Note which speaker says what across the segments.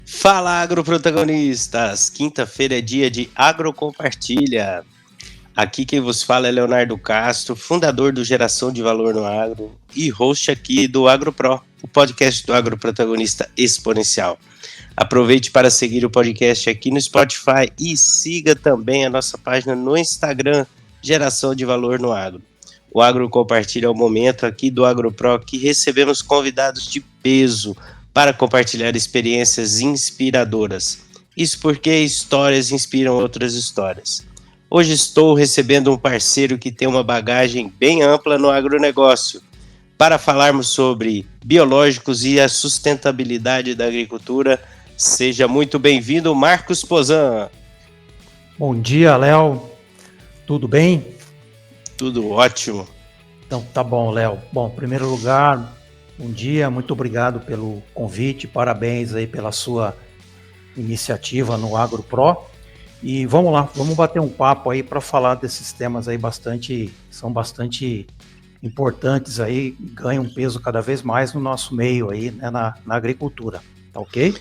Speaker 1: Fala, agroprotagonistas! Quinta-feira é dia de Agrocompartilha. Aqui quem vos fala é Leonardo Castro, fundador do Geração de Valor no Agro e host aqui do AgroPro, o podcast do agroprotagonista exponencial. Aproveite para seguir o podcast aqui no Spotify e siga também a nossa página no Instagram, Geração de Valor no Agro. O Agrocompartilha é o momento aqui do AgroPro que recebemos convidados de peso para compartilhar experiências inspiradoras. Isso porque histórias inspiram outras histórias. Hoje estou recebendo um parceiro que tem uma bagagem bem ampla no agronegócio, para falarmos sobre biológicos e a sustentabilidade da agricultura. Seja muito bem-vindo, Marcos Pozan.
Speaker 2: Bom dia, Léo. Tudo bem?
Speaker 1: Tudo ótimo.
Speaker 2: Então, tá bom, Léo. Bom, em primeiro lugar, bom dia, muito obrigado pelo convite, parabéns aí pela sua iniciativa no AgroPro. E vamos lá, vamos bater um papo aí para falar desses temas aí são bastante importantes aí, ganham um peso cada vez mais no nosso meio aí, né, na agricultura, tá ok?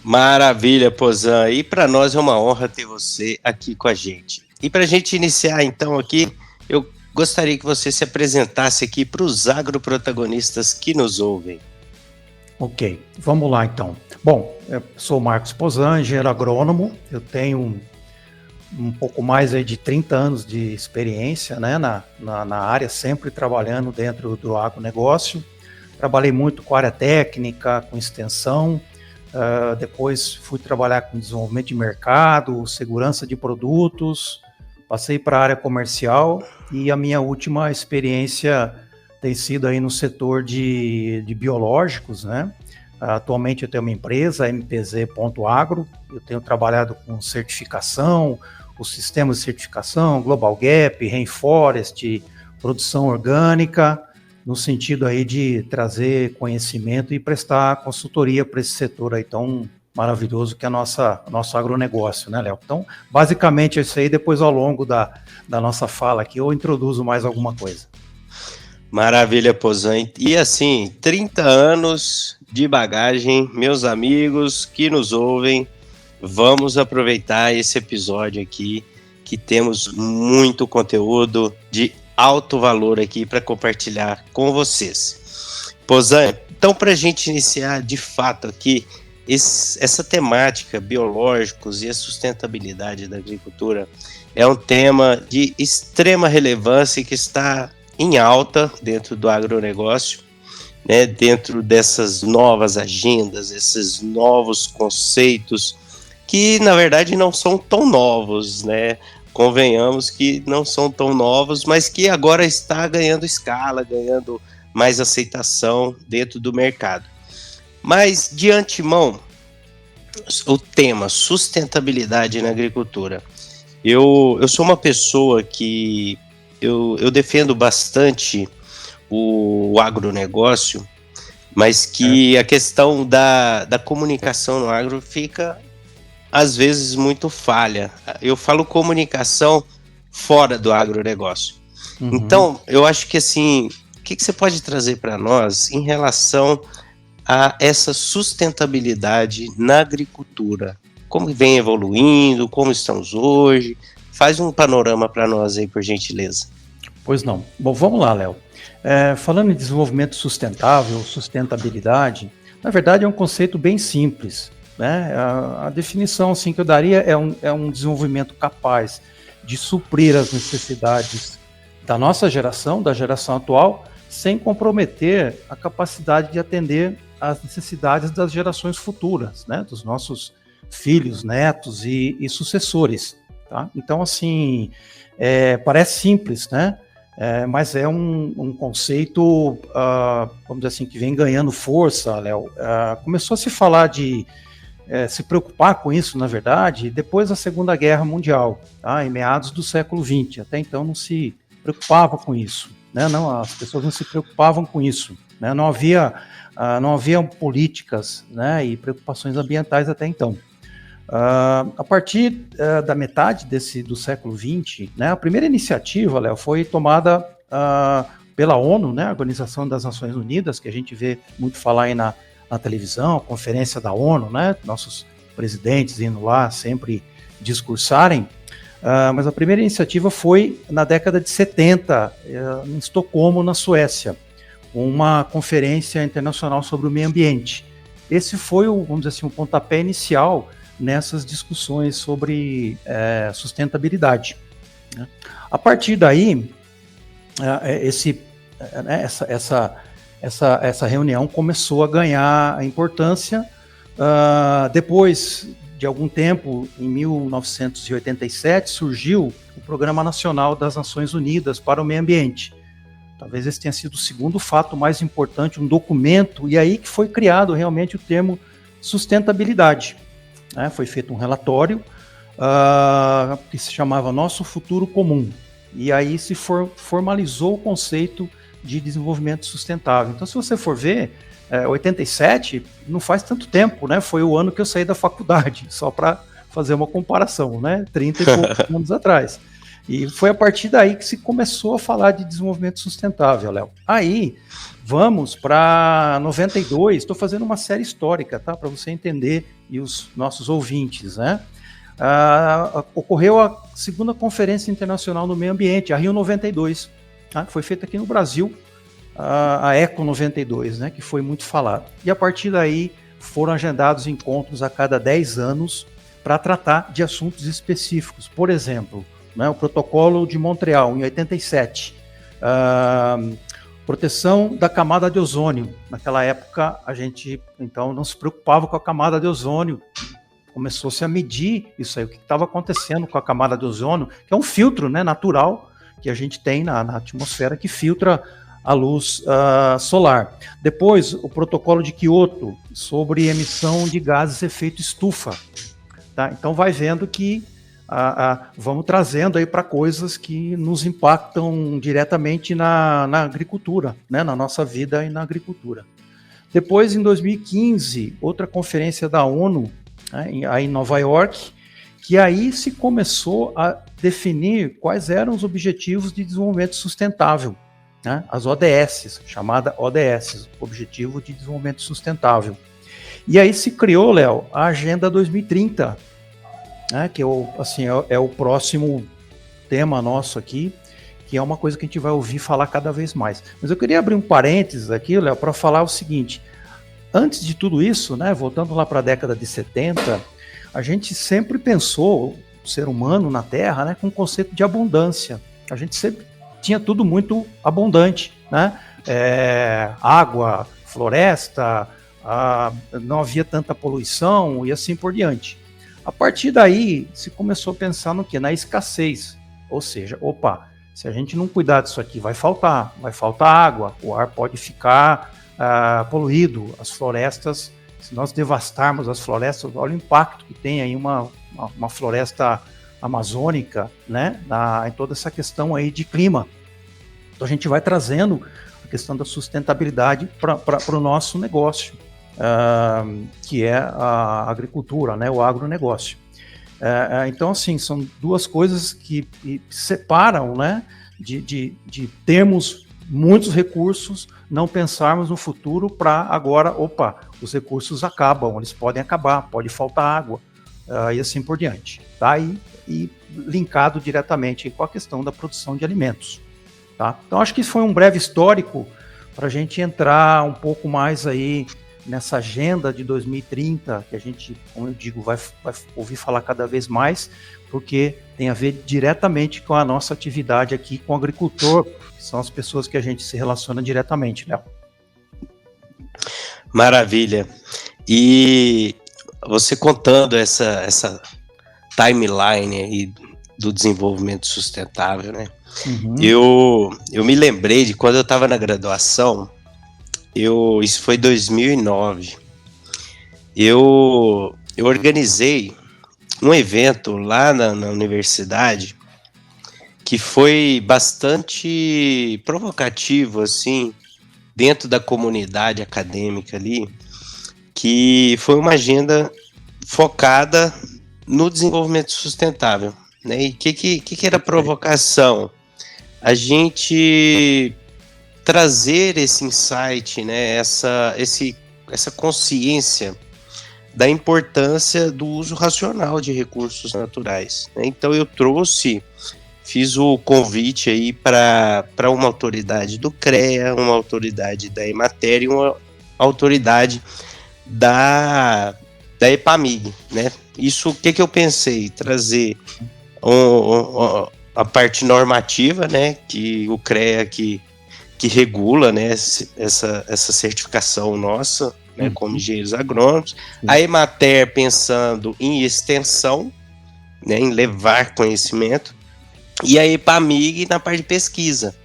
Speaker 1: Maravilha, Pozan. E para nós é uma honra ter você aqui com a gente. E para a gente iniciar então aqui, eu gostaria que você se apresentasse aqui para os agroprotagonistas que nos ouvem.
Speaker 2: Ok, vamos lá então. Bom, eu sou Marcos Pozan, engenheiro agrônomo, eu tenho um pouco mais aí de 30 anos de experiência, né, na área, sempre trabalhando dentro do agronegócio. Trabalhei muito com área técnica, com extensão, depois fui trabalhar com desenvolvimento de mercado, segurança de produtos, passei para a área comercial e a minha última experiência tem sido aí no setor de biológicos, né? Atualmente eu tenho uma empresa, mpz.agro, eu tenho trabalhado com certificação, os sistemas de certificação, Global Gap, Rainforest, produção orgânica, no sentido aí de trazer conhecimento e prestar consultoria para esse setor aí tão maravilhoso que é nosso agronegócio, né, Léo? Então, basicamente é isso aí, depois ao longo da nossa fala aqui eu introduzo mais alguma coisa.
Speaker 1: Maravilha, Pozan. E assim, 30 anos de bagagem, meus amigos que nos ouvem, vamos aproveitar esse episódio aqui, que temos muito conteúdo de alto valor aqui para compartilhar com vocês. Pozan, então para a gente iniciar de fato aqui, essa temática biológicos e a sustentabilidade da agricultura é um tema de extrema relevância que está em alta dentro do agronegócio, né, dentro dessas novas agendas, esses novos conceitos que na verdade não são tão novos, né? Convenhamos que não são tão novos, mas que agora está ganhando escala, ganhando mais aceitação dentro do mercado. Mas de antemão, o tema sustentabilidade na agricultura. Eu sou uma pessoa que eu defendo bastante o agronegócio, mas que a questão da comunicação no agro fica, às vezes, muito falha. Eu falo comunicação fora do agronegócio. Uhum. Então, eu acho que assim, o que você pode trazer para nós em relação a essa sustentabilidade na agricultura? Como vem evoluindo, como estamos hoje? Faz um panorama para nós aí, por gentileza.
Speaker 2: Pois não. Bom, vamos lá, Léo. Falando em desenvolvimento sustentável, sustentabilidade, na verdade é um conceito bem simples, né? A definição assim, que eu daria é um desenvolvimento capaz de suprir as necessidades da nossa geração, da geração atual, sem comprometer a capacidade de atender às necessidades das gerações futuras, né? Dos nossos filhos, netos e sucessores. Tá? Então, assim, parece simples, né? Mas é um conceito, vamos dizer assim, que vem ganhando força, Léo. Começou a se falar de se preocupar com isso, na verdade, depois da Segunda Guerra Mundial, tá? Em meados do século XX. Até então não se preocupava com isso, né? Não, as pessoas não se preocupavam com isso, né? Não havia políticas, né, e preocupações ambientais até então. A partir da metade do século XX, né, a primeira iniciativa, Léo, foi tomada pela ONU, né, a Organização das Nações Unidas, que a gente vê muito falar aí na televisão, a conferência da ONU, né, nossos presidentes indo lá sempre discursarem, mas a primeira iniciativa foi na década de 70, em Estocolmo, na Suécia, uma conferência internacional sobre o meio ambiente. Esse foi, vamos dizer assim, o pontapé inicial nessas discussões sobre sustentabilidade. Né? A partir daí, essa reunião começou a ganhar importância. Depois de algum tempo, em 1987, surgiu o Programa Nacional das Nações Unidas para o Meio Ambiente. Talvez esse tenha sido o segundo fato mais importante, um documento, e aí que foi criado realmente o termo sustentabilidade. Foi feito um relatório que se chamava Nosso Futuro Comum, e aí se formalizou o conceito de desenvolvimento sustentável. Então, se você for ver, 87 não faz tanto tempo, né? Foi o ano que eu saí da faculdade, só para fazer uma comparação, né? 30 e poucos anos atrás. E foi a partir daí que se começou a falar de desenvolvimento sustentável, Léo. Aí, vamos para 92, estou fazendo uma série histórica, tá? Para você entender e os nossos ouvintes, né? Ocorreu a segunda Conferência Internacional do Meio Ambiente, a Rio 92, tá? Foi feita aqui no Brasil, a Eco 92, né? Que foi muito falado. E a partir daí foram agendados encontros a cada 10 anos para tratar de assuntos específicos. Por exemplo, né, o Protocolo de Montreal, em 87, proteção da camada de ozônio. Naquela época, a gente, então, não se preocupava com a camada de ozônio. Começou-se a medir isso aí, o que estava acontecendo com a camada de ozônio, que é um filtro, né, natural que a gente tem na atmosfera, que filtra a luz solar. Depois, o Protocolo de Kyoto, sobre emissão de gases de efeito estufa. Tá? Então, vai vendo que vamos trazendo aí para coisas que nos impactam diretamente na agricultura, né, na nossa vida e na agricultura. Depois, em 2015, outra conferência da ONU, né, aí em Nova York, que aí se começou a definir quais eram os objetivos de desenvolvimento sustentável, né, as ODS, chamada ODS, Objetivo de Desenvolvimento Sustentável. E aí se criou, Léo, a Agenda 2030, né, que é o próximo tema nosso aqui, que é uma coisa que a gente vai ouvir falar cada vez mais. Mas eu queria abrir um parênteses aqui, Léo, para falar o seguinte: antes de tudo isso, né, voltando lá para a década de 70, a gente sempre pensou, o ser humano na Terra, né, com o conceito de abundância. A gente sempre tinha tudo muito abundante, né? Água, floresta, não havia tanta poluição e assim por diante. A partir daí, se começou a pensar no quê? Na escassez. Ou seja, se a gente não cuidar disso aqui, vai faltar água, o ar pode ficar poluído, as florestas, se nós devastarmos as florestas, olha o impacto que tem aí uma floresta amazônica, né, em toda essa questão aí de clima. Então a gente vai trazendo a questão da sustentabilidade para o nosso negócio. Que é a agricultura, né, o agronegócio. Então, assim, são duas coisas que separam, né, de termos muitos recursos, não pensarmos no futuro para agora, os recursos acabam, eles podem acabar, pode faltar água, e assim por diante. Tá? E linkado diretamente com a questão da produção de alimentos. Tá? Então, acho que isso foi um breve histórico para a gente entrar um pouco mais aí nessa agenda de 2030, que a gente, como eu digo, vai ouvir falar cada vez mais, porque tem a ver diretamente com a nossa atividade aqui com o agricultor, que são as pessoas que a gente se relaciona diretamente, Léo.
Speaker 1: Maravilha. E você contando essa timeline aí do desenvolvimento sustentável, né? Uhum. Eu me lembrei de quando eu estava na graduação. Isso foi 2009. Eu organizei um evento lá na universidade que foi bastante provocativo, assim, dentro da comunidade acadêmica ali, que foi uma agenda focada no desenvolvimento sustentável, né? E que era a provocação? A gente trazer esse insight, né, essa consciência da importância do uso racional de recursos naturais, né? Então eu fiz o convite aí para uma autoridade do CREA, uma autoridade da Emater e uma autoridade da EPAMIG, né? Isso, o que eu pensei? Trazer a parte normativa, né, que o CREA que regula, né, essa certificação nossa, né, como engenheiros agrônomos, a Emater pensando em extensão, né, em levar conhecimento, e a EPAMIG na parte de pesquisa,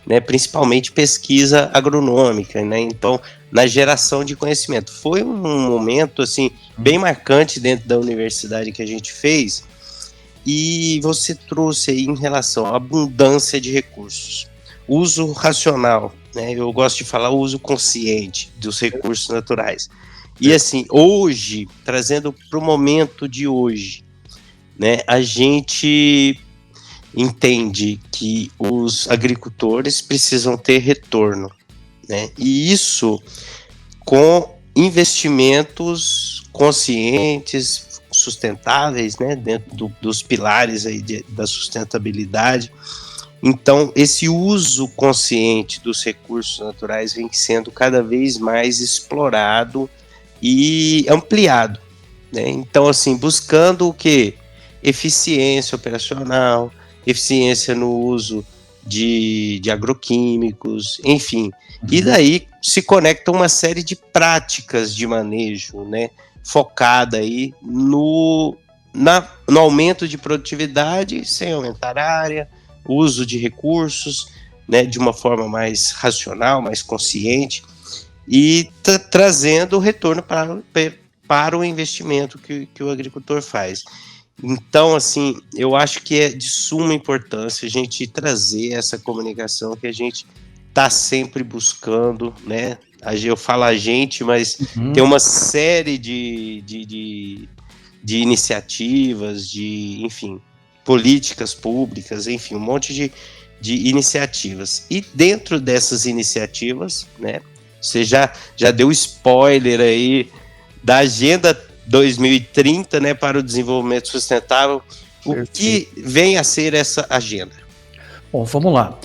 Speaker 1: né, principalmente pesquisa agronômica, né, então na geração de conhecimento. Foi um momento assim bem marcante dentro da universidade que a gente fez, e você trouxe aí em relação à abundância de recursos, uso racional, né, eu gosto de falar uso consciente dos recursos naturais. E assim, hoje, trazendo para o momento de hoje, né, a gente entende que os agricultores precisam ter retorno, né? E isso com investimentos conscientes, sustentáveis, né? Dentro dos pilares aí da sustentabilidade. Então, esse uso consciente dos recursos naturais vem sendo cada vez mais explorado e ampliado, né? Então, assim, buscando o quê? Eficiência operacional, eficiência no uso de agroquímicos, enfim. E daí se conecta uma série de práticas de manejo, né, focada aí no aumento de produtividade sem aumentar a área, uso de recursos, né, de uma forma mais racional, mais consciente, e trazendo o retorno para o investimento que o agricultor faz. Então, assim, eu acho que é de suma importância a gente trazer essa comunicação que a gente está sempre buscando, né? Eu falo a gente, mas tem uma série de iniciativas, enfim, políticas públicas, enfim, um monte de iniciativas. E dentro dessas iniciativas, né? Você já deu spoiler aí da Agenda 2030, né, para o desenvolvimento sustentável. O que vem a ser essa agenda?
Speaker 2: Bom, vamos lá.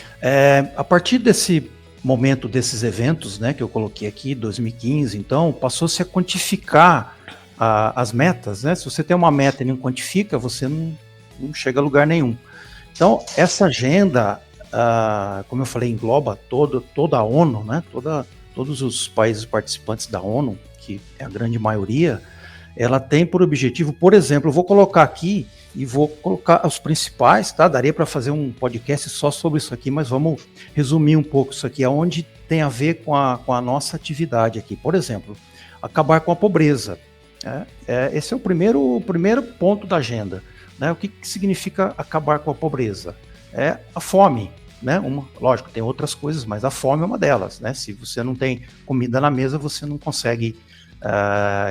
Speaker 2: A partir desse momento desses eventos, né, que eu coloquei aqui, 2015, então, passou-se a quantificar as metas, né? Se você tem uma meta e não quantifica, você não chega a lugar nenhum. Então, essa agenda, como eu falei, engloba toda a ONU, né? Todos os países participantes da ONU, que é a grande maioria, ela tem por objetivo, por exemplo, eu vou colocar aqui e vou colocar os principais, tá? Daria para fazer um podcast só sobre isso aqui, mas vamos resumir um pouco isso aqui, aonde tem a ver com a nossa atividade aqui. Por exemplo, acabar com a pobreza. Esse é o primeiro ponto da agenda, né? O que significa acabar com a pobreza? É a fome, né? Lógico, tem outras coisas, mas a fome é uma delas, né? Se você não tem comida na mesa, você não consegue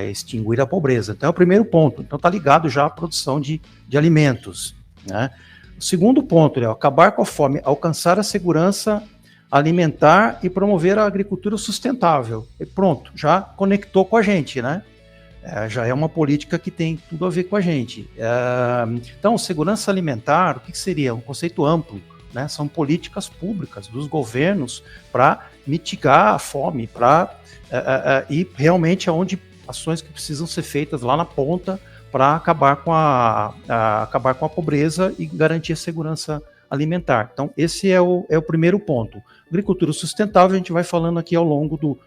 Speaker 2: extinguir a pobreza. Então é o primeiro ponto. Então está ligado já à produção de alimentos, né? O segundo ponto é acabar com a fome, alcançar a segurança alimentar e promover a agricultura sustentável. E pronto, já conectou com a gente, né? Já é uma política que tem tudo a ver com a gente. Então, segurança alimentar, o que seria? Um conceito amplo, né? São políticas públicas dos governos para mitigar a fome, e realmente aonde ações que precisam ser feitas lá na ponta para acabar com a pobreza e garantir a segurança alimentar. Então, esse é o primeiro ponto. Agricultura sustentável, a gente vai falando aqui ao longo do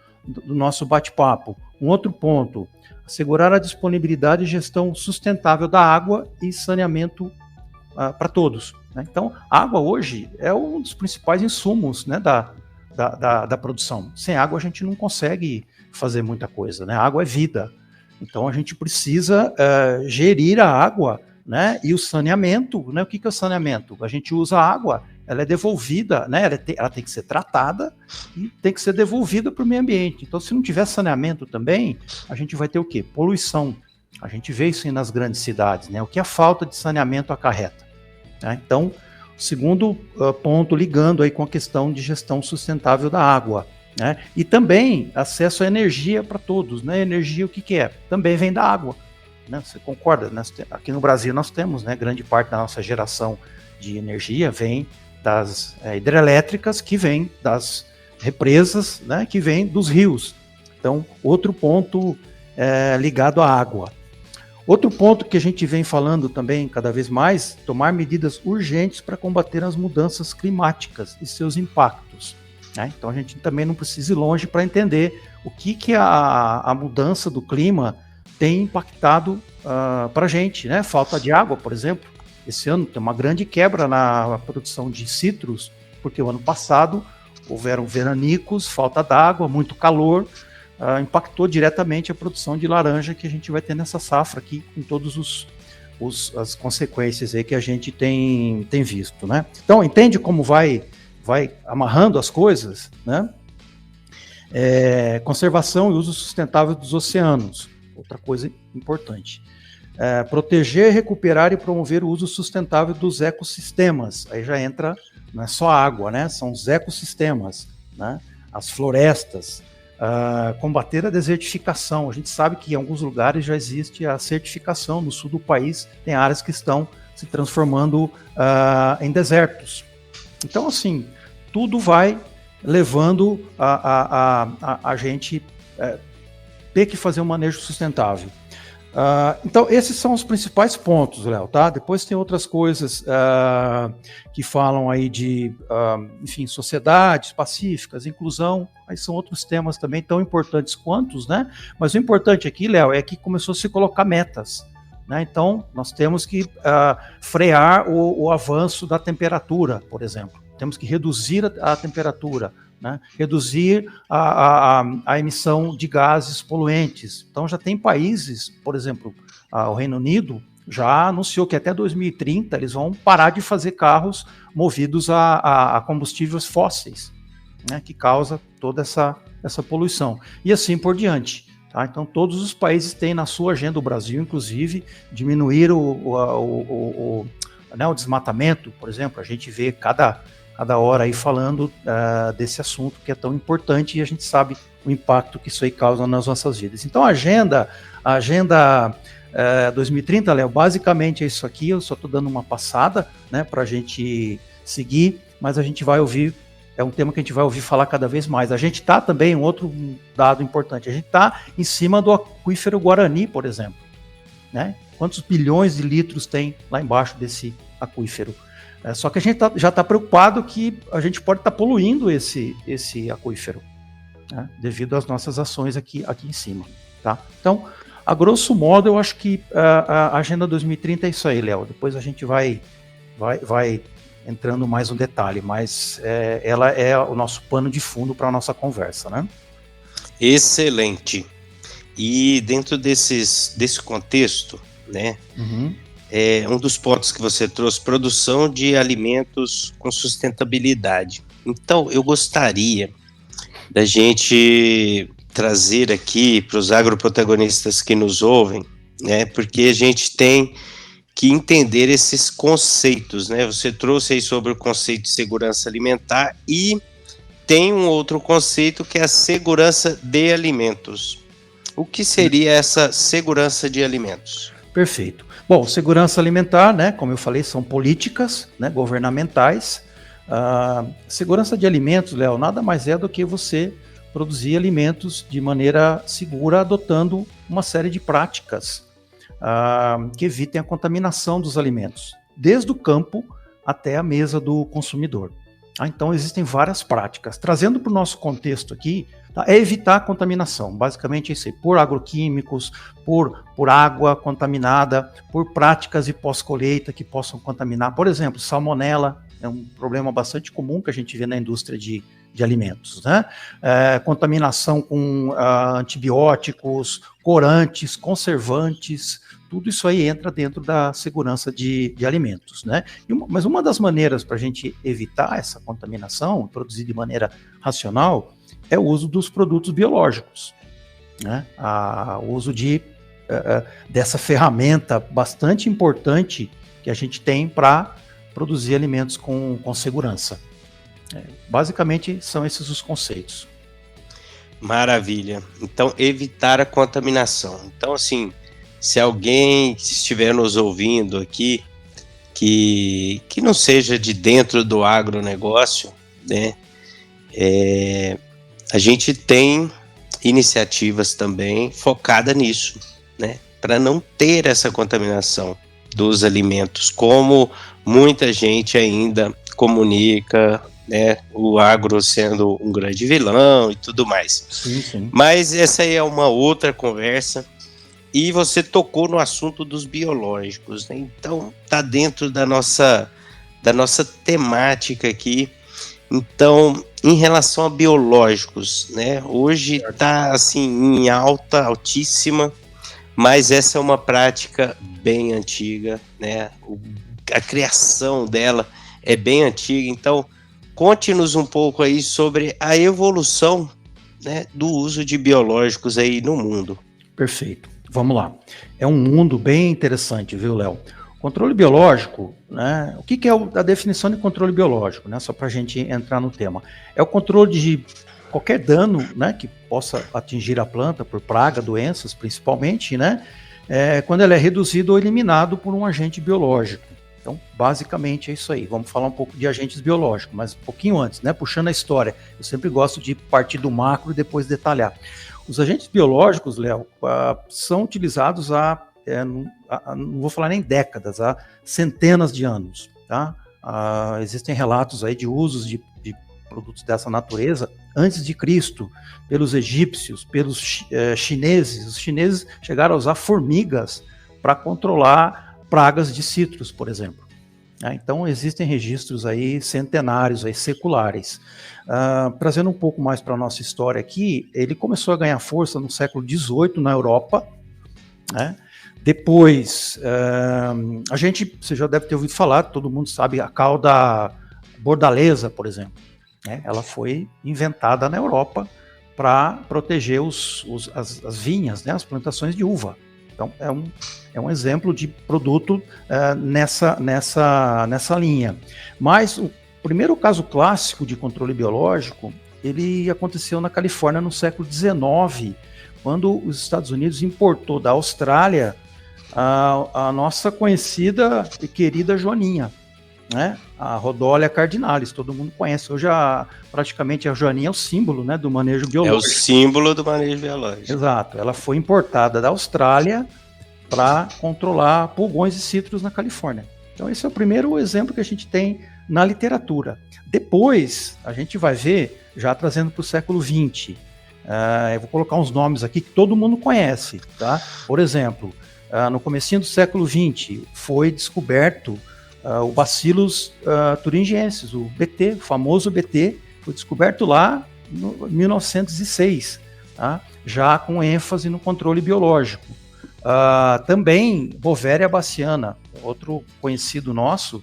Speaker 2: nosso bate-papo. Um outro ponto, assegurar a disponibilidade e gestão sustentável da água e saneamento para todos, né? Então, a água hoje é um dos principais insumos, né, da produção. Sem água a gente não consegue fazer muita coisa, né? A água é vida. Então a gente precisa gerir a água, né? E o saneamento, né? O que é o saneamento? A gente usa a água, ela é devolvida, né? Ela tem que ser tratada e tem que ser devolvida para o meio ambiente. Então, se não tiver saneamento também, a gente vai ter o quê? Poluição. A gente vê isso aí nas grandes cidades, né? O que a falta de saneamento acarreta, né? Então, segundo ponto ligando aí com a questão de gestão sustentável da água, né? E também acesso à energia para todos, né? Energia o que é? Também vem da água, né? Você concorda? Aqui no Brasil nós temos, né, grande parte da nossa geração de energia vem das hidrelétricas, que vem das represas, né, que vem dos rios. Então, outro ponto ligado à água. Outro ponto que a gente vem falando também cada vez mais, tomar medidas urgentes para combater as mudanças climáticas e seus impactos, né? Então a gente também não precisa ir longe para entender o que a mudança do clima tem impactado para a gente, né? Falta de água, por exemplo. Esse ano tem uma grande quebra na produção de citros, porque o ano passado houveram veranicos, falta d'água, muito calor, impactou diretamente a produção de laranja que a gente vai ter nessa safra aqui, com todas as consequências aí que a gente tem visto, né? Então, entende como vai amarrando as coisas, né? Conservação e uso sustentável dos oceanos, outra coisa importante. Proteger, recuperar e promover o uso sustentável dos ecossistemas. Aí já entra, não é só água, né? São os ecossistemas, né? As florestas. Combater a desertificação. A gente sabe que em alguns lugares já existe a certificação. No sul do país tem áreas que estão se transformando em desertos. Então, assim, tudo vai levando a gente ter que fazer um manejo sustentável. Então, esses são os principais pontos, Léo, tá? Depois tem outras coisas que falam aí de, enfim, sociedades pacíficas, inclusão, aí são outros temas também tão importantes quantos, né? Mas o importante aqui, Léo, é que começou a se colocar metas, né? Então, nós temos que frear o avanço da temperatura, por exemplo. Temos que reduzir a temperatura, né? Reduzir a emissão de gases poluentes. Então já tem países, por exemplo, o Reino Unido já anunciou que até 2030 eles vão parar de fazer carros movidos a combustíveis fósseis, né? Que causa toda essa poluição. E assim por diante. Tá? Então todos os países têm na sua agenda, o Brasil inclusive, diminuir o desmatamento, por exemplo. A gente vê cada hora aí falando desse assunto que é tão importante e a gente sabe o impacto que isso aí causa nas nossas vidas. Então a agenda 2030, Léo, basicamente é isso aqui. Eu só estou dando uma passada, né, para a gente seguir, mas a gente vai ouvir, é um tema que a gente vai ouvir falar cada vez mais. A gente está também, um outro dado importante, a gente está em cima do aquífero Guarani, por exemplo, né? Quantos bilhões de litros tem lá embaixo desse aquífero? Só que a gente já está preocupado que a gente pode estar poluindo esse aquífero, né, devido às nossas ações aqui em cima. Tá? Então, a grosso modo, eu acho que a Agenda 2030 é isso aí, Léo. Depois a gente vai entrando mais no detalhe, mas ela é o nosso pano de fundo para a nossa conversa, né?
Speaker 1: Excelente. E dentro desse contexto, né? Uhum. Um dos pontos que você trouxe, produção de alimentos com sustentabilidade. Então, eu gostaria da gente trazer aqui para os agroprotagonistas que nos ouvem, né? Porque a gente tem que entender esses conceitos, né? Você trouxe aí sobre o conceito de segurança alimentar e tem um outro conceito que é a segurança de alimentos. O que seria essa segurança de alimentos?
Speaker 2: Perfeito. Bom, segurança alimentar, né, como eu falei, são políticas, né, governamentais. Segurança de alimentos, Léo, nada mais é do que você produzir alimentos de maneira segura, adotando uma série de práticas que evitem a contaminação dos alimentos, desde o campo até a mesa do consumidor. Então, existem várias práticas. Trazendo para o nosso contexto aqui, é evitar a contaminação. Basicamente é isso aí, por agroquímicos, por água contaminada, por práticas de pós-colheita que possam contaminar. Por exemplo, salmonela é um problema bastante comum que a gente vê na indústria de alimentos, né? Contaminação com antibióticos, corantes, conservantes, tudo isso aí entra dentro da segurança de alimentos, né? Mas uma das maneiras para a gente evitar essa contaminação, produzir de maneira racional, é o uso dos produtos biológicos, né? O uso dessa ferramenta bastante importante que a gente tem para produzir alimentos com segurança. Basicamente, são esses os conceitos.
Speaker 1: Maravilha. Então, evitar a contaminação. Então, assim, se alguém estiver nos ouvindo aqui, que não seja de dentro do agronegócio, né, a gente tem iniciativas também focadas nisso, né, para não ter essa contaminação dos alimentos, como muita gente ainda comunica, né, o agro sendo um grande vilão e tudo mais.
Speaker 2: Sim, sim.
Speaker 1: Mas essa aí é uma outra conversa. E você tocou no assunto dos biológicos, né? Então tá dentro da nossa temática aqui. Então, em relação a biológicos, né? Hoje está assim em alta, altíssima, mas essa é uma prática bem antiga, né? A criação dela é bem antiga. Então, conte-nos um pouco aí sobre a evolução, né, do uso de biológicos aí no mundo.
Speaker 2: Perfeito. Vamos lá. É um mundo bem interessante, viu, Léo? Controle biológico, né? O que é a definição de controle biológico, né? Só para a gente entrar no tema. É o controle de qualquer dano, né, que possa atingir a planta por praga, doenças, principalmente, né? Quando ele é reduzido ou eliminado por um agente biológico. Então, basicamente é isso aí. Vamos falar um pouco de agentes biológicos, mas um pouquinho antes, né? Puxando a história. Eu sempre gosto de partir do macro e depois detalhar. Os agentes biológicos, Léo, são utilizados não vou falar nem décadas, há centenas de anos, tá? Existem relatos aí de usos de produtos dessa natureza antes de Cristo, pelos egípcios, pelos chineses. Os chineses chegaram a usar formigas para controlar pragas de citros, por exemplo. Então, existem registros aí centenários, aí, seculares. Trazendo um pouco mais para a nossa história aqui, ele começou a ganhar força no século XVIII na Europa, né? Depois, você já deve ter ouvido falar, todo mundo sabe, a cauda bordaleza, por exemplo, né? Ela foi inventada na Europa para proteger as vinhas, né? As plantações de uva. Então, é um exemplo de produto nessa linha. Mas o primeiro caso clássico de controle biológico, ele aconteceu na Califórnia no século XIX, quando os Estados Unidos importou da Austrália a nossa conhecida e querida joaninha, né? A Rhodolia cardinalis, todo mundo conhece. Hoje, praticamente, a joaninha é o símbolo, né, do manejo biológico.
Speaker 1: É o símbolo do manejo biológico.
Speaker 2: Exato. Ela foi importada da Austrália para controlar pulgões e citros na Califórnia. Então, esse é o primeiro exemplo que a gente tem na literatura. Depois, a gente vai ver, já trazendo para o século XX, eu vou colocar uns nomes aqui que todo mundo conhece, tá? Por exemplo, no comecinho do século XX, foi descoberto o Bacillus thuringiensis, o BT, o famoso BT, foi descoberto lá em 1906, tá? Já com ênfase no controle biológico. Também Bovéria baciana, outro conhecido nosso,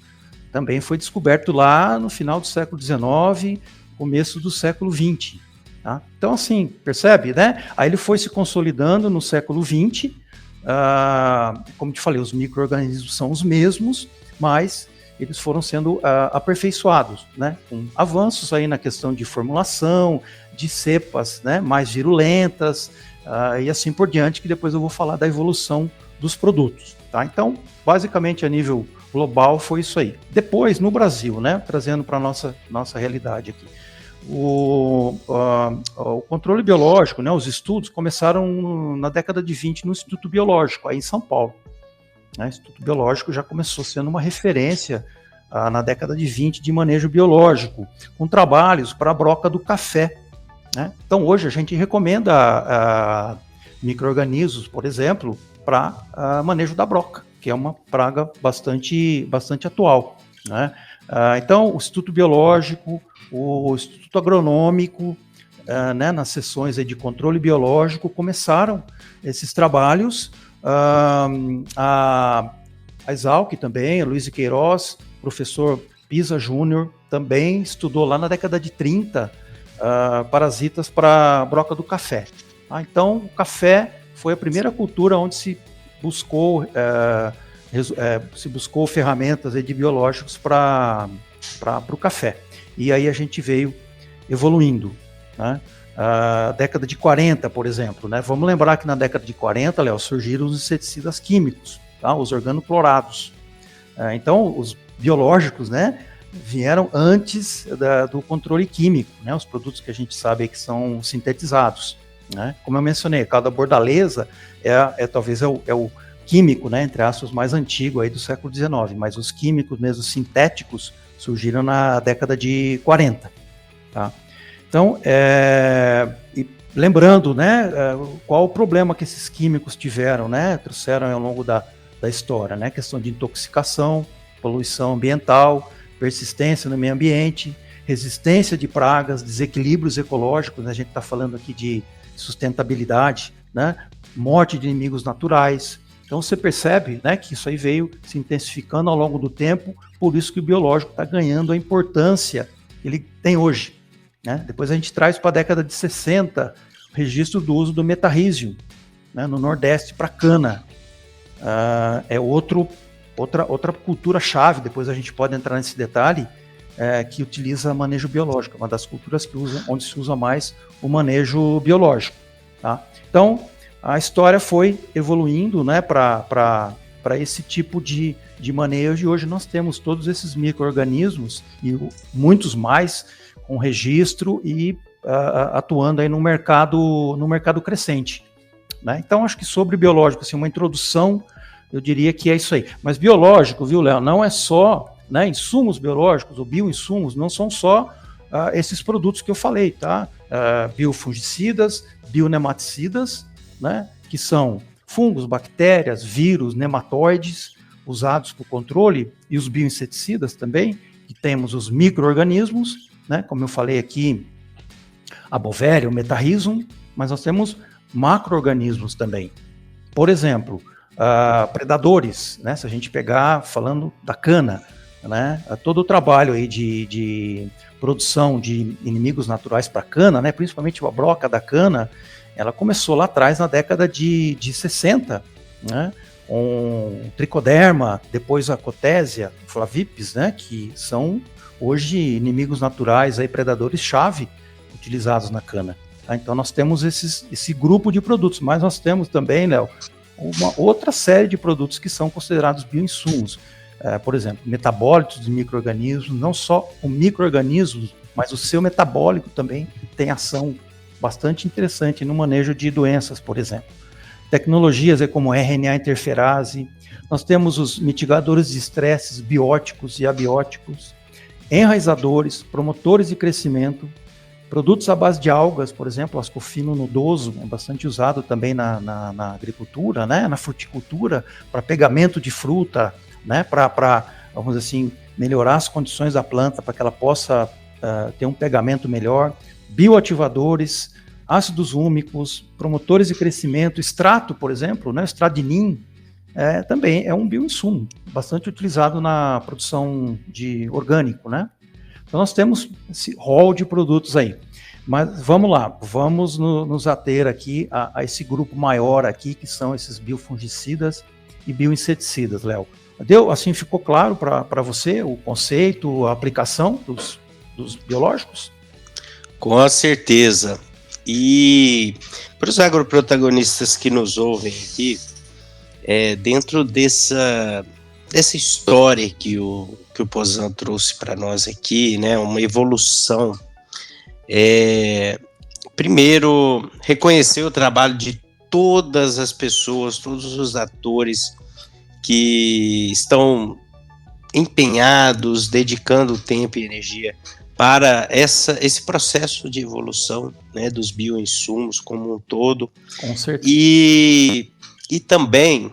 Speaker 2: também foi descoberto lá no final do século XIX, começo do século XX. Tá? Então, assim, percebe, né? Aí ele foi se consolidando no século XX. Como te falei, os micro-organismos são os mesmos, mas eles foram sendo aperfeiçoados, né? Com avanços aí na questão de formulação, de cepas, né, mais virulentas, e assim por diante, que depois eu vou falar da evolução dos produtos. Tá? Então, basicamente, a nível global, foi isso aí. Depois, no Brasil, né, trazendo para a nossa realidade aqui, o controle biológico, né, os estudos começaram na década de 20 no Instituto Biológico, aí em São Paulo. O Instituto Biológico já começou sendo uma referência na década de 20 de manejo biológico, com trabalhos para a broca do café. Né? Então, hoje a gente recomenda micro-organismos, por exemplo, para manejo da broca, que é uma praga bastante atual. Né? Então, o Instituto Biológico, o Instituto Agronômico, né, nas sessões aí de controle biológico, começaram esses trabalhos. A Exalc também, a Luiz Queiroz, professor Pisa Júnior, também estudou lá na década de 30 parasitas para a broca do café. Então, o café foi a primeira cultura onde se buscou se buscou ferramentas aí de biológicos para o café. E aí a gente veio evoluindo, né? A década de 40, por exemplo, né? Vamos lembrar que na década de 40, Léo, surgiram os inseticidas químicos, tá? Os organoclorados. Então, os biológicos, né, vieram antes do controle químico, né? Os produtos que a gente sabe que são sintetizados, né? Como eu mencionei, a calda bordaleza talvez é o químico, né, entre aspas, mais antigo aí do século XIX, mas os químicos mesmo sintéticos surgiram na década de 40, tá? Então, e lembrando, né, qual o problema que esses químicos tiveram, né, trouxeram ao longo da história, né, questão de intoxicação, poluição ambiental, persistência no meio ambiente, resistência de pragas, desequilíbrios ecológicos, né, a gente está falando aqui de sustentabilidade, né, morte de inimigos naturais. Então você percebe, né, que isso aí veio se intensificando ao longo do tempo, por isso que o biológico está ganhando a importância que ele tem hoje, né? Depois a gente traz para a década de 60 o registro do uso do metarrísio, né, no Nordeste para cana. É outra cultura-chave, depois a gente pode entrar nesse detalhe, que utiliza manejo biológico, uma das culturas onde se usa mais o manejo biológico. Tá? Então, a história foi evoluindo, né, para esse tipo de manejo, e hoje nós temos todos esses micro-organismos, e muitos mais, com registro e atuando aí no mercado crescente. Né? Então, acho que sobre biológico, assim, uma introdução, eu diria que é isso aí. Mas biológico, viu, Léo, não é só, né, insumos biológicos ou bioinsumos, não são só esses produtos que eu falei, tá? Biofungicidas, bionematicidas, né, que são fungos, bactérias, vírus, nematóides, usados para o controle, e os bioinseticidas também, que temos os micro-organismos, né, como eu falei aqui, a Bovéria, o metarrhizum, mas nós temos macro-organismos também. Por exemplo, predadores, né, se a gente pegar, falando da cana, né, todo o trabalho aí de produção de inimigos naturais para a cana, né, principalmente a broca da cana, ela começou lá atrás na década de 60, né, com tricoderma, depois a cotésia, flavipes, né, que são hoje inimigos naturais, aí, predadores-chave utilizados na cana. Tá? Então nós temos esse grupo de produtos, mas nós temos também, Léo, uma outra série de produtos que são considerados bioinsumos. Por exemplo, metabólitos de micro-organismos, não só o micro-organismo, mas o seu metabólico também tem ação bastante interessante no manejo de doenças, por exemplo. Tecnologias como RNA interferase, nós temos os mitigadores de estresses bióticos e abióticos, enraizadores, promotores de crescimento, produtos à base de algas, por exemplo, o ascofino nudoso, é bastante usado também na agricultura, né, na fruticultura, para pegamento de fruta, né, para, vamos dizer assim, melhorar as condições da planta, para que ela possa ter um pegamento melhor, bioativadores, ácidos úmicos, promotores de crescimento, extrato, por exemplo, né, extrato de NIM, também é um bioinsumo, bastante utilizado na produção de orgânico, né? Então nós temos esse rol de produtos aí. Mas vamos lá, vamos nos ater aqui a esse grupo maior aqui, que são esses biofungicidas e bioinseticidas, Léo. Assim ficou claro para você o conceito, a aplicação dos biológicos?
Speaker 1: Com certeza. E para os agroprotagonistas que nos ouvem aqui, dentro dessa história que o Pozan trouxe para nós aqui, né, uma evolução, primeiro, reconhecer o trabalho de todas as pessoas, todos os atores que estão empenhados, dedicando tempo e energia para esse processo de evolução, né, dos bioinsumos como um todo.
Speaker 2: Com certeza.
Speaker 1: E também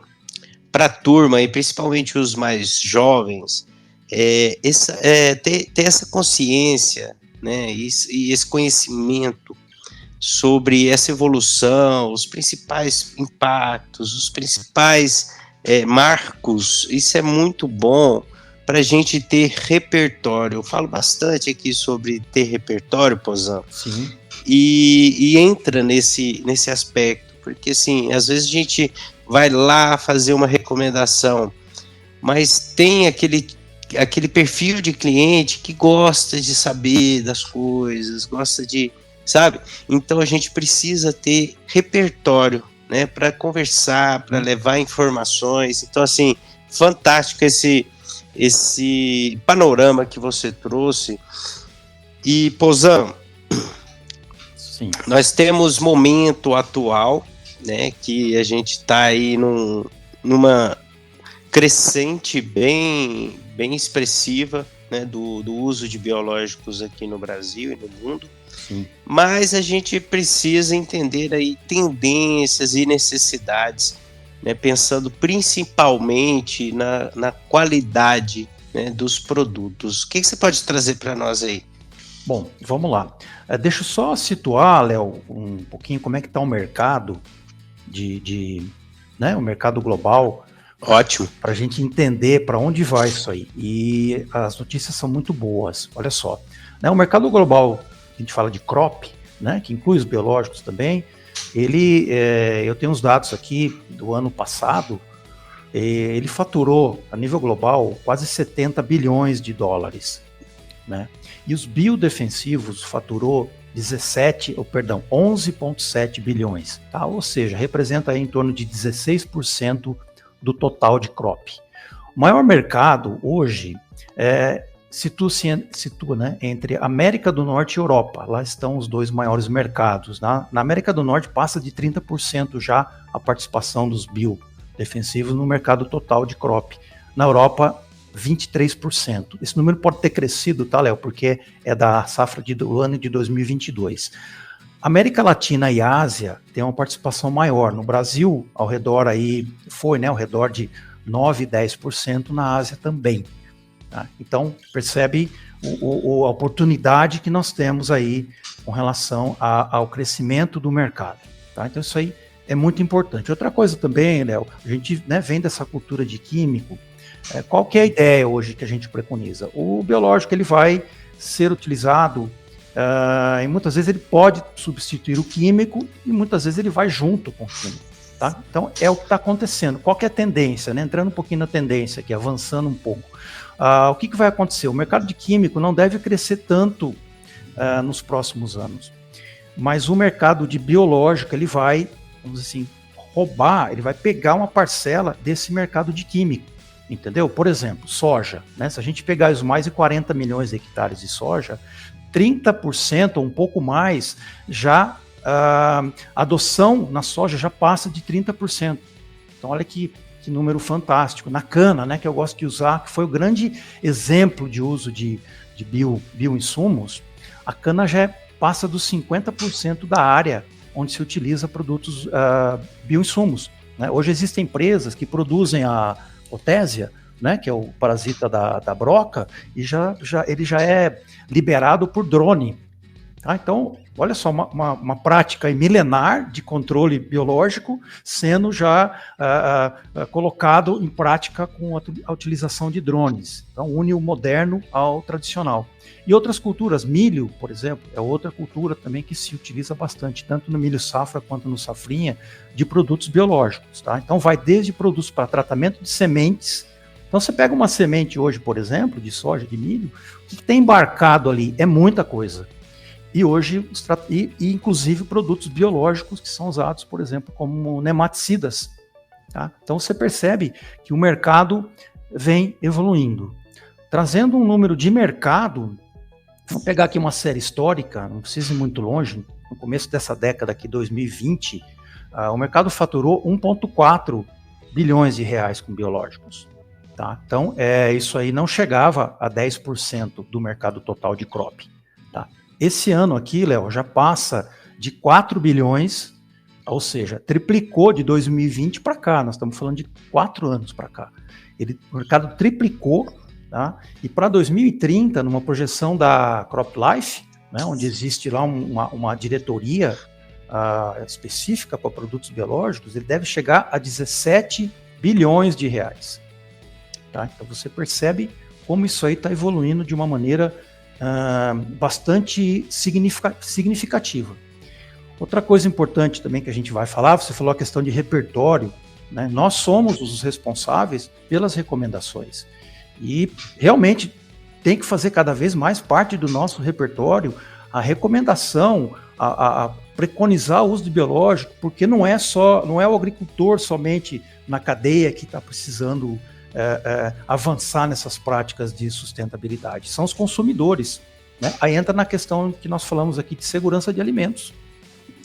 Speaker 1: para a turma, e principalmente os mais jovens, ter essa consciência, né, e esse conhecimento sobre essa evolução, os principais impactos, os principais marcos. Isso é muito bom para a gente ter repertório. Eu falo bastante aqui sobre ter repertório, Pozan.
Speaker 2: Sim.
Speaker 1: E entra nesse aspecto, porque assim, às vezes a gente vai lá fazer uma recomendação mas tem aquele perfil de cliente que gosta de saber das coisas, gosta de, sabe? Então a gente precisa ter repertório, né, para conversar, para levar informações. Então, assim, fantástico esse panorama que você trouxe. E, Pozan,
Speaker 2: Sim.
Speaker 1: nós temos momento atual, né, que a gente está aí numa crescente bem expressiva, né, do uso de biológicos aqui no Brasil e no mundo.
Speaker 2: Sim.
Speaker 1: Mas a gente precisa entender aí tendências e necessidades, né, pensando principalmente na qualidade, né, dos produtos. O que você pode trazer para nós aí?
Speaker 2: Bom, vamos lá. Deixa eu só situar, Léo, um pouquinho como é que está o mercado né, o mercado global.
Speaker 1: Ótimo.
Speaker 2: Para a gente entender para onde vai isso aí. E as notícias são muito boas. Olha só, né, o mercado global, a gente fala de crop, né, que inclui os biológicos também. Eu tenho os dados aqui do ano passado. Ele faturou a nível global quase 70 bilhões de dólares, né? E os biodefensivos faturou 11,7 bilhões, tá? Ou seja, representa aí em torno de 16% do total de crop. O maior mercado hoje situa, né, entre América do Norte e Europa. Lá estão os dois maiores mercados. Na América do Norte passa de 30% já a participação dos biodefensivos no mercado total de crop. Na Europa, 23%. Esse número pode ter crescido, tá, Léo? Porque é da safra do ano de 2022. América Latina e Ásia têm uma participação maior. No Brasil, ao redor de 9, 10%, na Ásia também. Tá? Então, percebe a oportunidade que nós temos aí com relação ao crescimento do mercado. Tá? Então, isso aí é muito importante. Outra coisa também, Léo, a gente, né, vem dessa cultura de químico. Qual que é a ideia hoje que a gente preconiza? O biológico ele vai ser utilizado e muitas vezes ele pode substituir o químico e muitas vezes ele vai junto com o químico. Tá? Então é o que está acontecendo. Qual que é a tendência? Né? Entrando um pouquinho na tendência aqui, avançando um pouco. O que vai acontecer? O mercado de químico não deve crescer tanto nos próximos anos, mas o mercado de biológico ele vai, vamos dizer assim, roubar, ele vai pegar uma parcela desse mercado de químico. Entendeu? Por exemplo, soja. Né? Se a gente pegar os mais de 40 milhões de hectares de soja, 30% ou um pouco mais, já a adoção na soja já passa de 30%. Então, olha que número fantástico. Na cana, né, que eu gosto de usar, que foi o grande exemplo de uso de bioinsumos, a cana já passa dos 50% da área onde se utiliza produtos bioinsumos. Né? Hoje existem empresas que produzem a Potésia, né, que é o parasita da broca, e ele já é liberado por drone. Tá? Então, olha só, uma prática milenar de controle biológico sendo já colocado em prática com a utilização de drones. Então, une o moderno ao tradicional. E outras culturas, milho, por exemplo, é outra cultura também que se utiliza bastante, tanto no milho safra quanto no safrinha, de produtos biológicos. Tá? Então, vai desde produtos para tratamento de sementes. Então, você pega uma semente hoje, por exemplo, de soja, de milho, o que tem embarcado ali é muita coisa. E hoje, inclusive produtos biológicos que são usados, por exemplo, como nematicidas. Tá? Então você percebe que o mercado vem evoluindo. Trazendo um número de mercado, vou pegar aqui uma série histórica, não precisa ir muito longe, no começo dessa década aqui, 2020, o mercado faturou 1,4 bilhões de reais com biológicos. Tá? Então, isso aí não chegava a 10% do mercado total de crop. Tá? Esse ano aqui, Léo, já passa de 4 bilhões, ou seja, triplicou de 2020 para cá. Nós estamos falando de 4 anos para cá. O mercado triplicou, tá? E para 2030, numa projeção da CropLife, né, onde existe lá uma diretoria específica para produtos biológicos, ele deve chegar a 17 bilhões de reais. Tá? Então você percebe como isso aí está evoluindo de uma maneira bastante significativa. Outra coisa importante também que a gente vai falar, você falou a questão de repertório, né? Nós somos os responsáveis pelas recomendações. E realmente tem que fazer cada vez mais parte do nosso repertório a recomendação, a preconizar o uso de biológico, porque não é o agricultor somente na cadeia que está precisando avançar nessas práticas de sustentabilidade, são os consumidores, né? Aí entra na questão que nós falamos aqui de segurança de alimentos,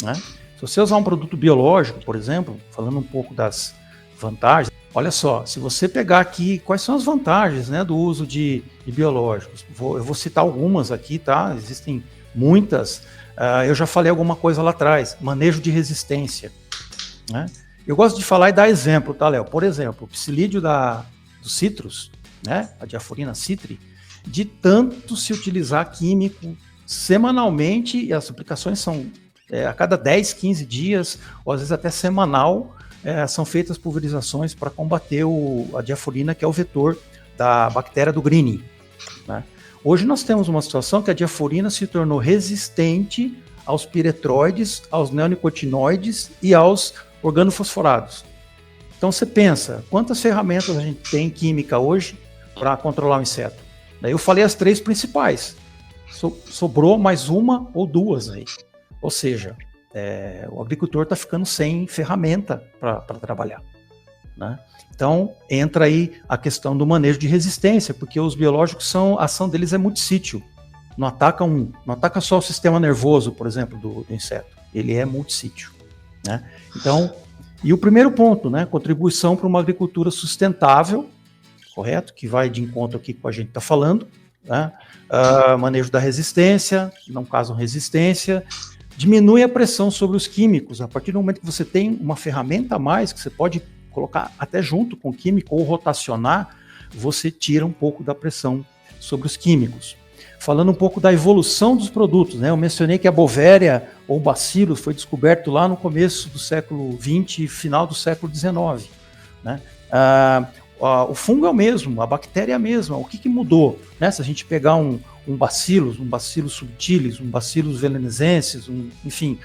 Speaker 2: né? Se você usar um produto biológico, por exemplo, falando um pouco das vantagens, olha só, se você pegar aqui, quais são as vantagens, né, do uso de biológicos? Eu vou citar algumas aqui, tá? Existem muitas. Eu já falei alguma coisa lá atrás, manejo de resistência, né? Eu gosto de falar e dar exemplo, tá, Léo? Por exemplo, o psilídeo do citrus, né, a Diaphorina citri, de tanto se utilizar químico semanalmente, e as aplicações são a cada 10, 15 dias, ou às vezes até semanal, são feitas pulverizações para combater a diaforina, que é o vetor da bactéria do Green, né? Hoje nós temos uma situação que a diaforina se tornou resistente aos piretroides, aos neonicotinoides e aos organofosforados. Então você pensa, quantas ferramentas a gente tem química hoje para controlar o inseto? Daí eu falei as 3 principais. Sobrou mais uma ou 2 aí. Ou seja, o agricultor está ficando sem ferramenta para trabalhar, né? Então entra aí a questão do manejo de resistência, porque os biológicos a ação deles é multissítio. Não ataca só o sistema nervoso, por exemplo, do inseto. Ele é multissítio, né? Então, e o primeiro ponto, né, contribuição para uma agricultura sustentável, correto? Que vai de encontro aqui com a gente está falando, né? Manejo da resistência, não causam resistência, diminui a pressão sobre os químicos. A partir do momento que você tem uma ferramenta a mais, que você pode colocar até junto com o químico ou rotacionar, você tira um pouco da pressão sobre os químicos. Falando um pouco da evolução dos produtos, né? Eu mencionei que a Bovéria ou Bacillus foi descoberto lá no começo do século XX e final do século XIX, né? O fungo é o mesmo, a bactéria é a mesma. O que mudou, né? Se a gente pegar um Bacillus subtilis, um Bacillus velenesensis, enfim,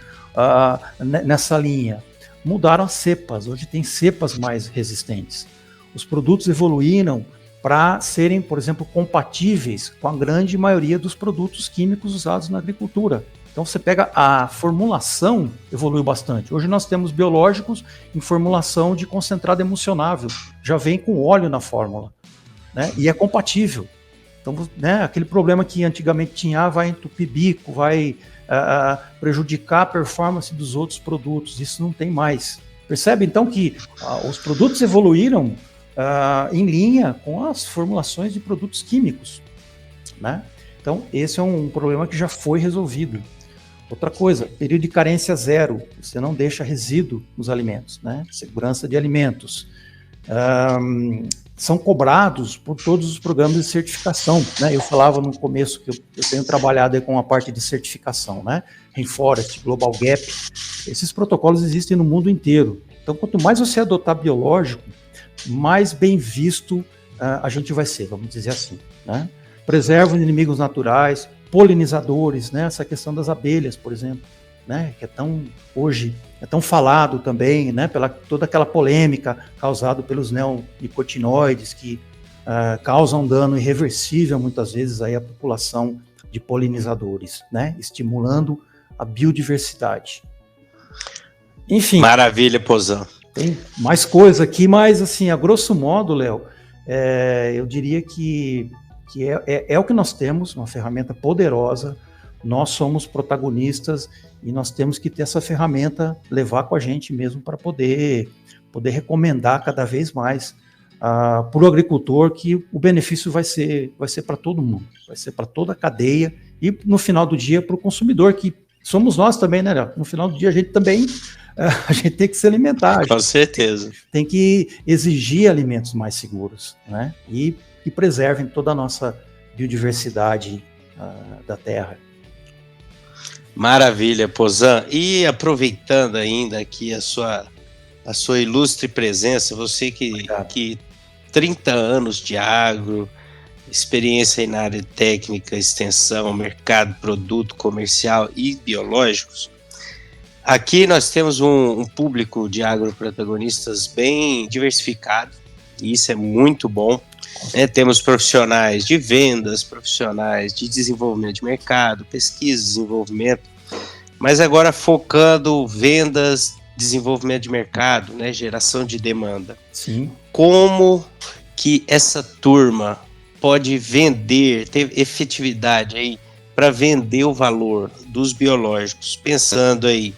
Speaker 2: nessa linha, mudaram as cepas. Hoje tem cepas mais resistentes. Os produtos evoluíram para serem, por exemplo, compatíveis com a grande maioria dos produtos químicos usados na agricultura. Então você pega a formulação, evoluiu bastante. Hoje nós temos biológicos em formulação de concentrado emulsionável, já vem com óleo na fórmula, né? E é compatível. Então, né, aquele problema que antigamente tinha, vai entupir bico, vai prejudicar a performance dos outros produtos, isso não tem mais. Percebe então que os produtos evoluíram em linha com as formulações de produtos químicos, né? Então esse é um problema que já foi resolvido. Outra coisa, período de carência zero, você não deixa resíduo nos alimentos, né? Segurança de alimentos. São cobrados por todos os programas de certificação, né? Eu falava no começo que eu tenho trabalhado aí com a parte de certificação, né? Rainforest, Global Gap, esses protocolos existem no mundo inteiro. Então, quanto mais você adotar biológico, mais bem visto a gente vai ser, vamos dizer assim, né? Preserva os inimigos naturais, polinizadores, né? Essa questão das abelhas, por exemplo, né? Que hoje é tão falado também, né? Pela toda aquela polêmica causada pelos neonicotinoides que causam dano irreversível muitas vezes aí à população de polinizadores, né? Estimulando a biodiversidade. Enfim.
Speaker 1: Maravilha, Pozan.
Speaker 2: Tem mais coisa aqui, mas assim, a grosso modo, Léo, eu diria que é o que nós temos, uma ferramenta poderosa. Nós somos protagonistas e nós temos que ter essa ferramenta, levar com a gente mesmo para poder recomendar cada vez mais para o agricultor, que o benefício vai ser para todo mundo, vai ser para toda a cadeia e no final do dia para o consumidor, que somos nós também, né, Léo? No final do dia a gente também a gente tem que se alimentar.
Speaker 1: Com certeza.
Speaker 2: Tem que exigir alimentos mais seguros, né? E que preservem toda a nossa biodiversidade da terra.
Speaker 1: Maravilha, Pozan. E aproveitando ainda aqui a sua ilustre presença, você que 30 anos de agro, experiência aí na área técnica, extensão, mercado, produto comercial e biológicos, Aqui nós temos um público de agroprotagonistas bem diversificado, e isso é muito bom. Temos profissionais de vendas, profissionais de desenvolvimento de mercado, pesquisa, desenvolvimento, mas agora focando vendas, desenvolvimento de mercado, né, geração de demanda.
Speaker 2: Sim.
Speaker 1: Como que essa turma pode vender, ter efetividade aí para vender o valor dos biológicos, pensando aí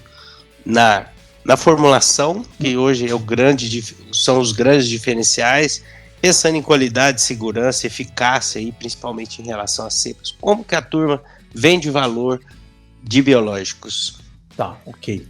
Speaker 1: na formulação, que hoje são os grandes diferenciais, pensando em qualidade, segurança, eficácia, e principalmente em relação a cepas. Como que a turma vende valor de biológicos?
Speaker 2: Tá, ok.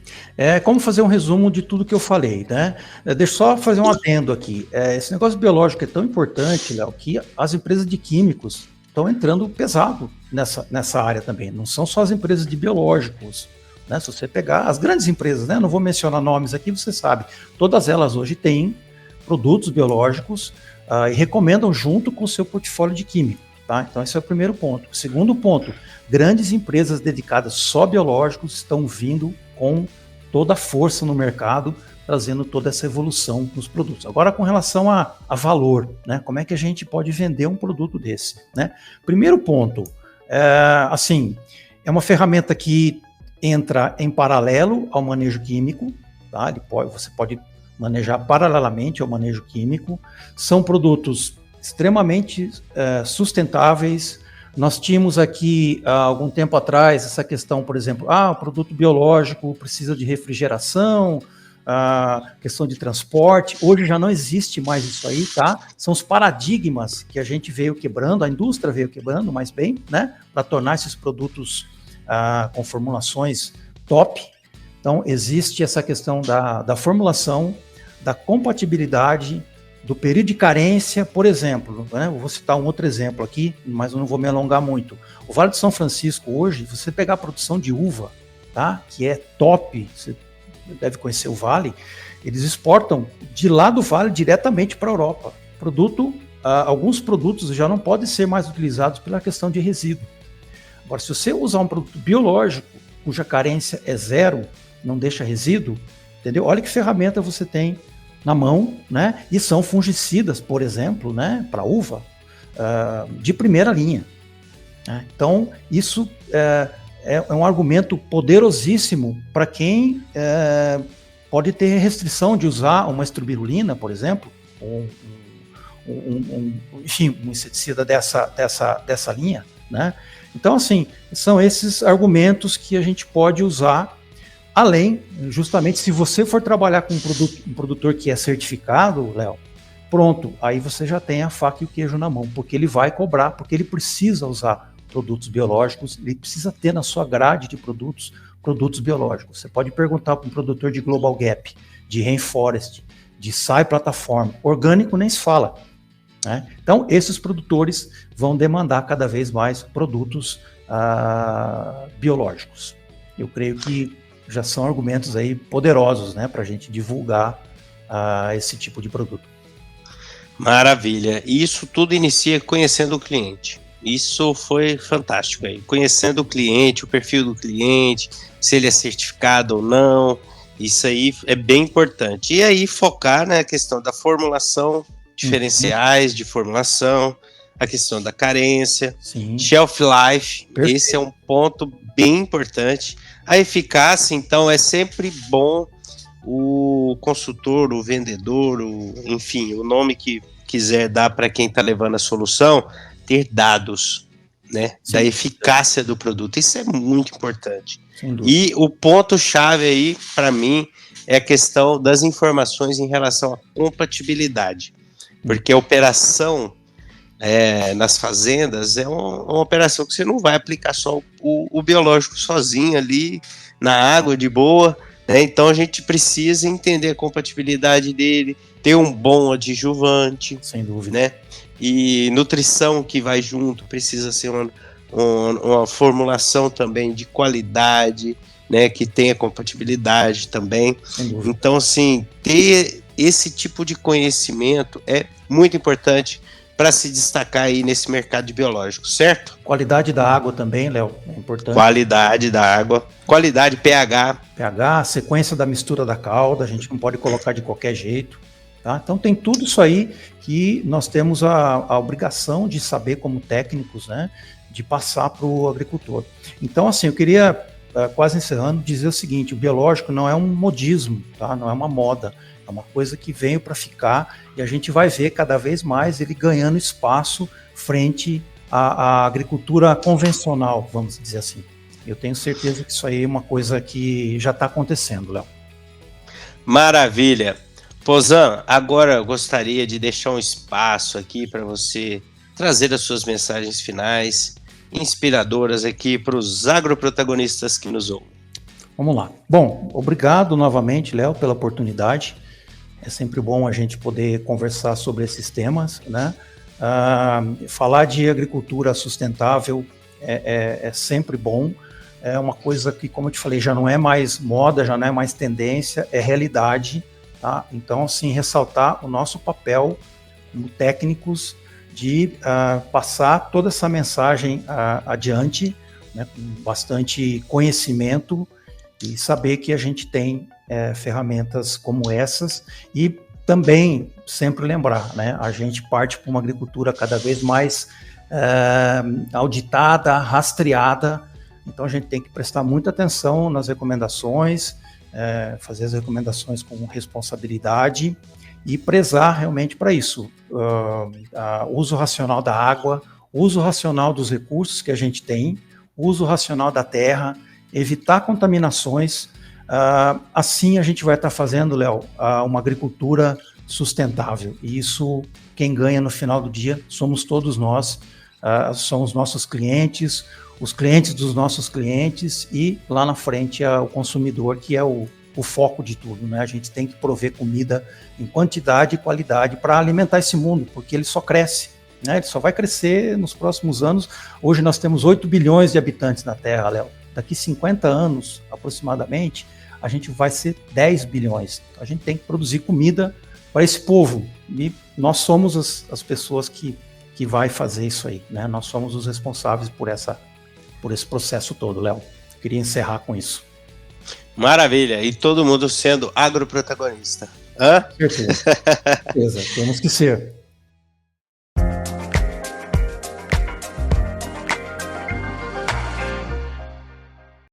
Speaker 2: Como fazer um resumo de tudo que eu falei, né? Deixa eu só fazer um adendo aqui. Esse negócio biológico é tão importante, Léo, que as empresas de químicos estão entrando pesado nessa área também. Não são só as empresas de biológicos, né? Se você pegar as grandes empresas, né? Não vou mencionar nomes aqui, você sabe. Todas elas hoje têm produtos biológicos e recomendam junto com o seu portfólio de químico. Tá? Então esse é o primeiro ponto. O segundo ponto, grandes empresas dedicadas só a biológicos estão vindo com toda a força no mercado, trazendo toda essa evolução nos produtos. Agora com relação a valor, né? Como é que a gente pode vender um produto desse? Né? Primeiro ponto, é uma ferramenta que entra em paralelo ao manejo químico, tá? Você pode manejar paralelamente ao manejo químico, são produtos extremamente sustentáveis. Nós tínhamos aqui, há algum tempo atrás, essa questão, por exemplo, o produto biológico precisa de refrigeração, questão de transporte. Hoje já não existe mais isso aí, tá? São os paradigmas que a gente veio quebrando, a indústria veio quebrando, mais bem, né? Para tornar esses produtos com formulações top. Então, existe essa questão da formulação, da compatibilidade, do período de carência, por exemplo, né? Eu vou citar um outro exemplo aqui, mas eu não vou me alongar muito. O Vale do São Francisco hoje, você pegar a produção de uva, tá? Que é top, você deve conhecer o Vale, eles exportam de lá do Vale diretamente para a Europa. Alguns produtos já não podem ser mais utilizados pela questão de resíduo. Agora, se você usar um produto biológico, cuja carência é zero, não deixa resíduo, entendeu? Olha que ferramenta você tem na mão, né? E são fungicidas, por exemplo, né? Para uva, de primeira linha. Né? Então, isso é um argumento poderosíssimo para quem pode ter restrição de usar uma estrobirulina, por exemplo, enfim, um inseticida dessa linha, né? Então, assim, são esses argumentos que a gente pode usar, além, justamente, se você for trabalhar com um produtor que é certificado, Léo, pronto, aí você já tem a faca e o queijo na mão, porque ele vai cobrar, porque ele precisa usar produtos biológicos, ele precisa ter na sua grade de produtos biológicos. Você pode perguntar para um produtor de Global Gap, de Rainforest, de SAI Plataforma, orgânico nem se fala. Né? Então, esses produtores vão demandar cada vez mais produtos biológicos. Eu creio que já são argumentos aí poderosos, né, para a gente divulgar esse tipo de produto.
Speaker 1: Maravilha. E isso tudo inicia conhecendo o cliente. Isso foi fantástico aí. Conhecendo o cliente, o perfil do cliente, se ele é certificado ou não. Isso aí é bem importante. E aí focar na questão da formulação, diferenciais de formulação, a questão da carência, sim, shelf life. Perfeito. Esse é um ponto bem importante. A eficácia, então, é sempre bom o consultor, o vendedor, enfim, o nome que quiser dar para quem está levando a solução, ter dados, né, da eficácia do produto. Isso é muito importante. E o ponto-chave aí, para mim, é a questão das informações em relação à compatibilidade. Porque a operação nas fazendas é uma operação que você não vai aplicar só o biológico sozinho ali na água de boa, né? Então a gente precisa entender a compatibilidade dele, ter um bom adjuvante, sem dúvida, né? E nutrição que vai junto, precisa ser uma formulação também de qualidade, né? Que tenha compatibilidade também. Então, assim, ter esse tipo de conhecimento é muito importante para se destacar aí nesse mercado de biológico, certo?
Speaker 2: Qualidade da água também, Léo, é importante.
Speaker 1: Qualidade da água, qualidade pH.
Speaker 2: pH, sequência da mistura da calda, a gente não pode colocar de qualquer jeito. Tá? Então tem tudo isso aí que nós temos a obrigação de saber como técnicos, né, de passar para o agricultor. Então, assim, eu queria, quase encerrando, dizer o seguinte: o biológico não é um modismo, tá? Não é uma moda, é uma coisa que veio para ficar e a gente vai ver cada vez mais ele ganhando espaço frente à agricultura convencional, vamos dizer assim. Eu tenho certeza que isso aí é uma coisa que já está acontecendo, Léo.
Speaker 1: Maravilha. Pozan, agora eu gostaria de deixar um espaço aqui para você trazer as suas mensagens finais, inspiradoras aqui para os agroprotagonistas que nos ouvem.
Speaker 2: Vamos lá. Bom, obrigado novamente, Léo, pela oportunidade. É sempre bom a gente poder conversar sobre esses temas, né? Falar de agricultura sustentável é sempre bom. É uma coisa que, como eu te falei, já não é mais moda, já não é mais tendência, é realidade. Tá? Então, assim, ressaltar o nosso papel como técnicos de passar toda essa mensagem adiante, né, com bastante conhecimento e saber que a gente tem ferramentas como essas e também sempre lembrar, né, a gente parte para uma agricultura cada vez mais auditada, rastreada, então a gente tem que prestar muita atenção nas recomendações, fazer as recomendações com responsabilidade e prezar realmente para isso. Uso racional da água, uso racional dos recursos que a gente tem, uso racional da terra, evitar contaminações. Assim a gente vai estar fazendo, Léo, uma agricultura sustentável. E isso, quem ganha no final do dia, somos todos nós, são os nossos clientes, os clientes dos nossos clientes e lá na frente o consumidor, que é o foco de tudo, né? A gente tem que prover comida em quantidade e qualidade para alimentar esse mundo, porque ele só cresce, né? Ele só vai crescer nos próximos anos. Hoje nós temos 8 bilhões de habitantes na Terra, Léo. Daqui 50 anos, aproximadamente, a gente vai ser 10 bilhões. Então, a gente tem que produzir comida para esse povo e nós somos as pessoas que vai fazer isso aí, né? Nós somos os responsáveis por esse processo todo, Léo. Queria encerrar com isso.
Speaker 1: Maravilha, e todo mundo sendo agroprotagonista.
Speaker 2: Certeza, temos que ser.